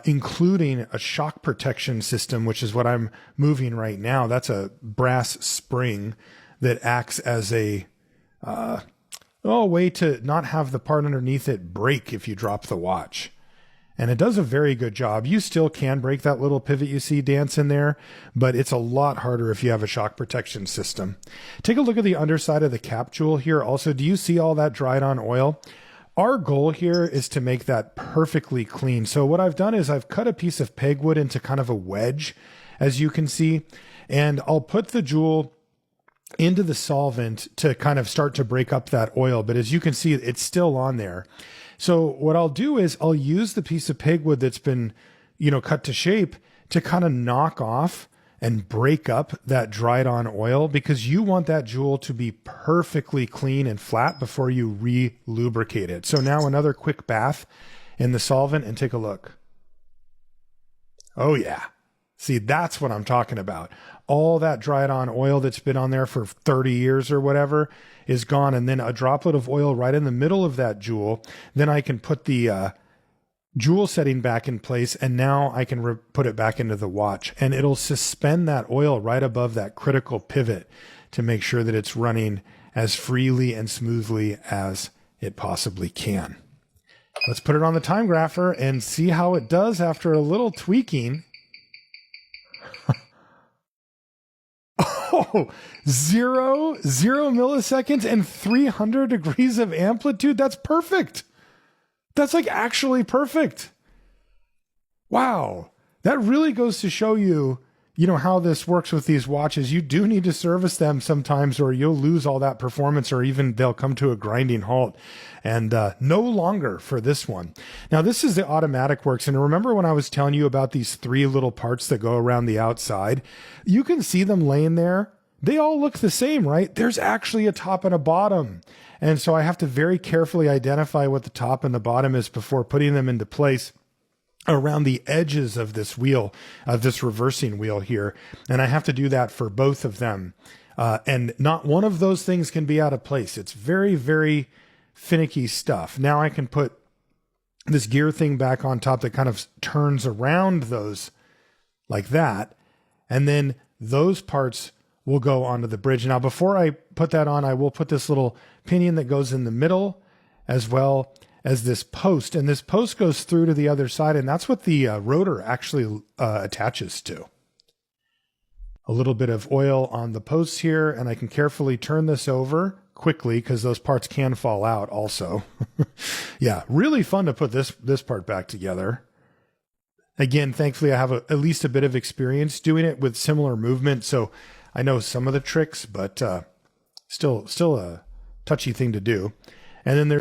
including a shock protection system, which is what I'm moving right now. That's a brass spring that acts as a way to not have the part underneath it break if you drop the watch. And it does a very good job. You still can break that little pivot you see dance in there, but it's a lot harder if you have a shock protection system. Take a look at the underside of the cap jewel here. Also, do you see all that dried on oil? Our goal here is to make that perfectly clean. So what I've done is I've cut a piece of pegwood into kind of a wedge, as you can see, and I'll put the jewel into the solvent to kind of start to break up that oil. But as you can see, it's still on there. So what I'll do is I'll use the piece of pegwood that's been, cut to shape to kind of knock off and break up that dried on oil, because you want that jewel to be perfectly clean and flat before you re-lubricate it. So now another quick bath in the solvent and take a look. Oh yeah. See, that's what I'm talking about. All that dried on oil that's been on there for 30 years or whatever is gone. And then a droplet of oil right in the middle of that jewel. Then I can put the jewel setting back in place, and now I can put it back into the watch, and it'll suspend that oil right above that critical pivot to make sure that it's running as freely and smoothly as it possibly can. Let's put it on the time grapher and see how it does after a little tweaking. Oh, zero milliseconds and 300 degrees of amplitude. That's perfect. That's like actually perfect. Wow. That really goes to show you, how this works with these watches. You do need to service them sometimes, or you'll lose all that performance, or even they'll come to a grinding halt. And no longer for this one. Now, this is the automatic works. And remember when I was telling you about these 3 little parts that go around the outside? You can see them laying there. They all look the same, right? There's actually a top and a bottom. And so I have to very carefully identify what the top and the bottom is before putting them into place around the edges of this wheel, of this reversing wheel here. And I have to do that for both of them. And not one of those things can be out of place. It's very, very finicky stuff. Now I can put this gear thing back on top that kind of turns around those like that. And then those parts will go onto the bridge. Now, before I put that on, I will put this little pinion that goes in the middle, as well as this post. And this post goes through to the other side, and that's what the rotor actually attaches to. A little bit of oil on the posts here, and I can carefully turn this over quickly because those parts can fall out also. Yeah, really fun to put this part back together. Again, thankfully I have at least a bit of experience doing it with similar movement, so I know some of the tricks, but still a touchy thing to do. And then there's